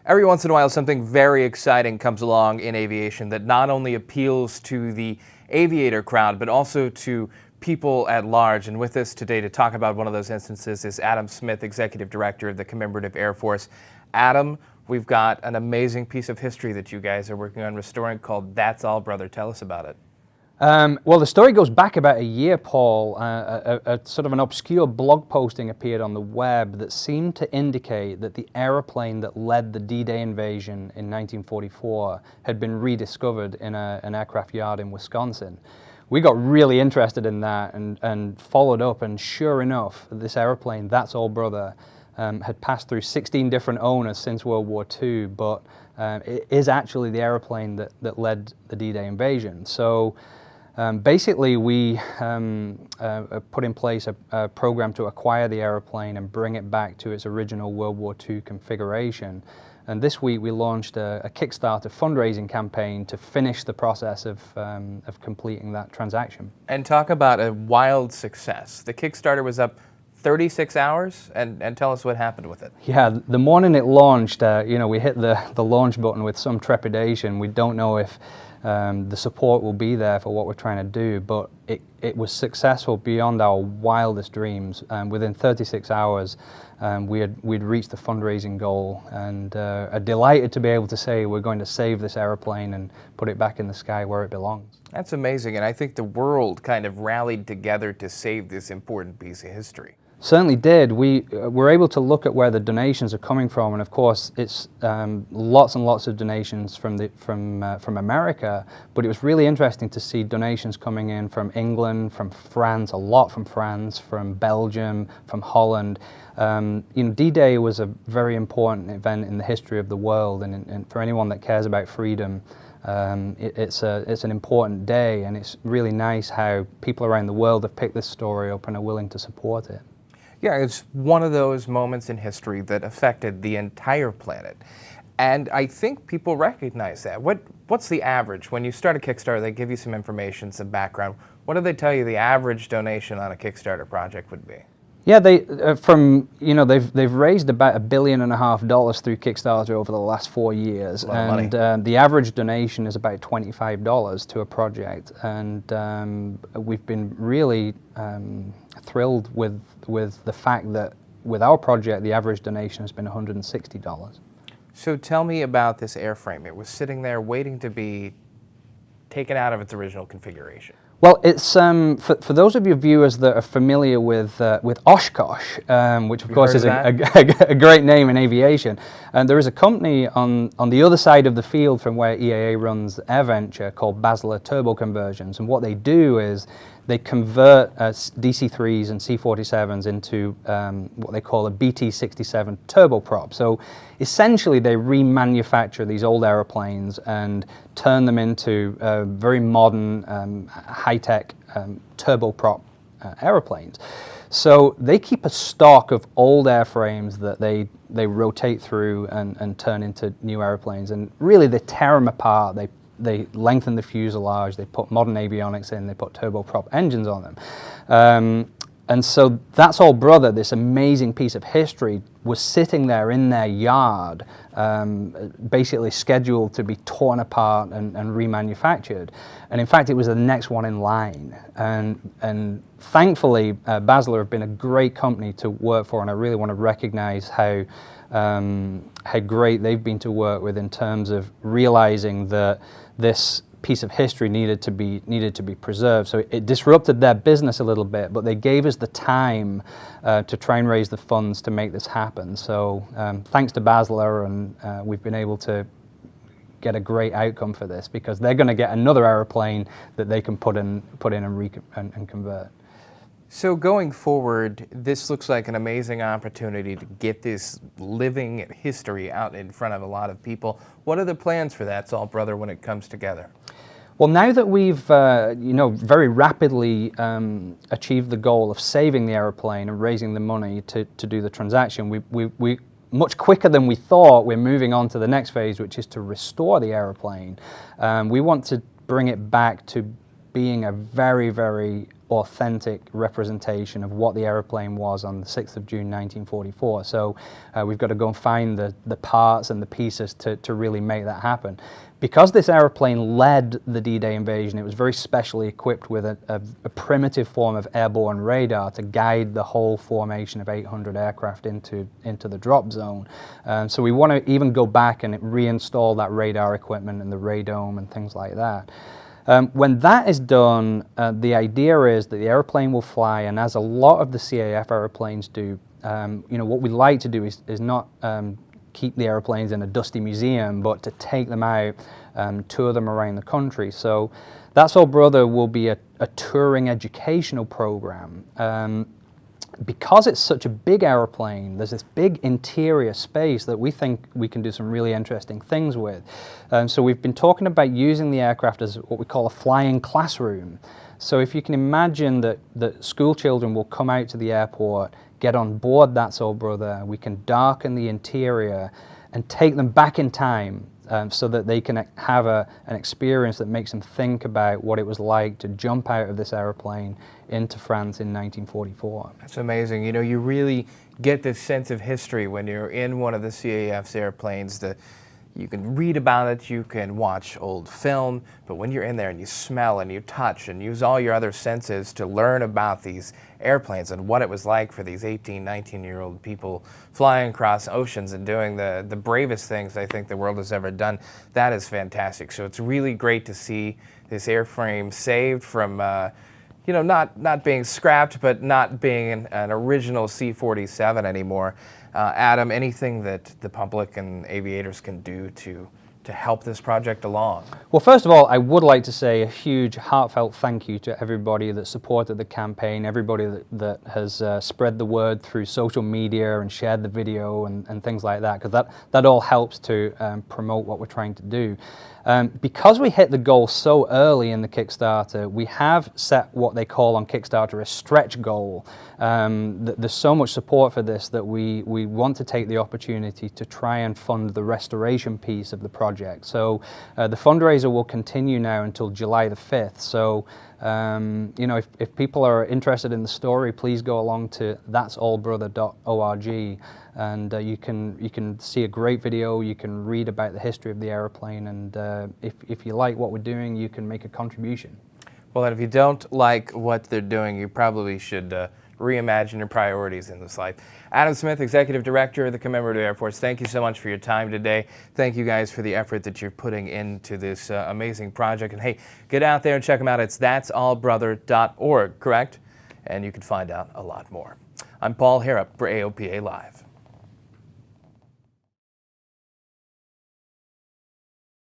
Every once in a while, something very exciting comes along in aviation that not only appeals to the aviator crowd, but also to people at large. And with us today to talk about one of those instances is Adam Smith, Executive Director of the Commemorative Air Force. Adam, we've got an amazing piece of history that you guys are working on restoring called That's All, Brother. Tell us about it. Well, the story goes back about a year, Paul. A sort of an obscure blog posting appeared on the web that seemed to indicate that the aeroplane that led the D-Day invasion in 1944 had been rediscovered in an aircraft yard in Wisconsin. We got really interested in that and followed up, and sure enough, this airplane, That's All, Brother, had passed through 16 different owners since World War II, but it is actually the airplane that led the D-Day invasion. So basically, we put in place a program to acquire the airplane and bring it back to its original World War II configuration. And this week we launched a Kickstarter fundraising campaign to finish the process of completing that transaction. And talk about a wild success. The Kickstarter was up 36 hours, and tell us what happened with it. Yeah, the morning it launched, we hit the launch button with some trepidation. We don't know if the support will be there for what we're trying to do, but it was successful beyond our wildest dreams. Within 36 hours, we'd reached the fundraising goal, and are delighted to be able to say we're going to save this airplane and put it back in the sky where it belongs. That's amazing, and I think the world kind of rallied together to save this important piece of history. Certainly did. We were able to look at where the donations are coming from, and of course it's lots and lots of donations from America, but it was really interesting to see donations coming in from England, from France, a lot from France, from Belgium, from Holland. D-Day was a very important event in the history of the world, and for anyone that cares about freedom, it's an important day, and it's really nice how people around the world have picked this story up and are willing to support it. Yeah, it's one of those moments in history that affected the entire planet. And I think people recognize that. What's the average? When you start a Kickstarter, they give you some information, some background. What do they tell you the average donation on a Kickstarter project would be? Yeah, they've raised about $1.5 billion through Kickstarter over the last 4 years, and the average donation is about $25 to a project, and we've been really thrilled with the fact that with our project the average donation has been $160. So tell me about this airframe. It was sitting there waiting to be taken out of its original configuration. Well, it's for those of your viewers that are familiar with Oshkosh, which of course is a great name in aviation, and there is a company on the other side of the field from where EAA runs AirVenture called Basler Turbo Conversions, and what they do is they convert DC-3s and C-47s into what they call a BT-67 turboprop. So essentially they remanufacture these old airplanes and turn them into very modern, high-tech turboprop airplanes. So they keep a stock of old airframes that they rotate through and turn into new airplanes, and really they tear them apart. They lengthen the fuselage, they put modern avionics in, they put turboprop engines on them. And so That's All, Brother, this amazing piece of history, was sitting there in their yard, basically scheduled to be torn apart and remanufactured. And in fact, it was the next one in line. And thankfully, Basler have been a great company to work for, and I really want to recognize how great they've been to work with in terms of realizing that this piece of history needed to be preserved. So it disrupted their business a little bit, but they gave us the time to try and raise the funds to make this happen. So thanks to Basler, and we've been able to get a great outcome for this, because they're going to get another airplane that they can put in and convert. So going forward, this looks like an amazing opportunity to get this living history out in front of a lot of people. What are the plans for That's All, Brother when it comes together? Well, now that we've very rapidly achieved the goal of saving the airplane and raising the money to do the transaction, we much quicker than we thought, we're moving on to the next phase, which is to restore the airplane. We want to bring it back to being a very, very authentic representation of what the aeroplane was on the 6th of June 1944. So we've got to go and find the parts and the pieces to really make that happen. Because this aeroplane led the D-Day invasion, it was very specially equipped with a primitive form of airborne radar to guide the whole formation of 800 aircraft into the drop zone. So we want to even go back and reinstall that radar equipment and the radome and things like that. When that is done, the idea is that the airplane will fly, and as a lot of the CAF airplanes do, what we like to do is not keep the airplanes in a dusty museum, but to take them out, tour them around the country. So That's All Brother will be a touring educational program. Because it's such a big aeroplane, there's this big interior space that we think we can do some really interesting things with. So we've been talking about using the aircraft as what we call a flying classroom. So if you can imagine that school children will come out to the airport, get on board That's All Brother, we can darken the interior and take them back in time so that they can have an experience that makes them think about what it was like to jump out of this airplane into France in 1944. That's amazing. You know, you really get this sense of history when you're in one of the CAF's airplanes. You can read about it, you can watch old film, but when you're in there and you smell and you touch and use all your other senses to learn about these airplanes and what it was like for these 18, 19-year-old people flying across oceans and doing the bravest things I think the world has ever done, that is fantastic. So it's really great to see this airframe saved from not being scrapped, but not being an original C-47 anymore. Adam, anything that the public and aviators can do to help this project along? Well, first of all, I would like to say a huge heartfelt thank you to everybody that supported the campaign, everybody that has spread the word through social media and shared the video and things like that, because that all helps to promote what we're trying to do. Because we hit the goal so early in the Kickstarter, we have set what they call on Kickstarter a stretch goal. There's so much support for this that we want to take the opportunity to try and fund the restoration piece of the project. So the fundraiser will continue now until July the 5th. So if people are interested in the story, please go along to that'sallbrother.org. And you can see a great video, you can read about the history of the airplane, and if you like what we're doing, you can make a contribution. Well, and if you don't like what they're doing, you probably should reimagine your priorities in this life. Adam Smith, Executive Director of the Commemorative Air Force, thank you so much for your time today. Thank you guys for the effort that you're putting into this amazing project. And hey, get out there and check them out. It's that'sallbrother.org, correct? And you can find out a lot more. I'm Paul Harrop for AOPA Live.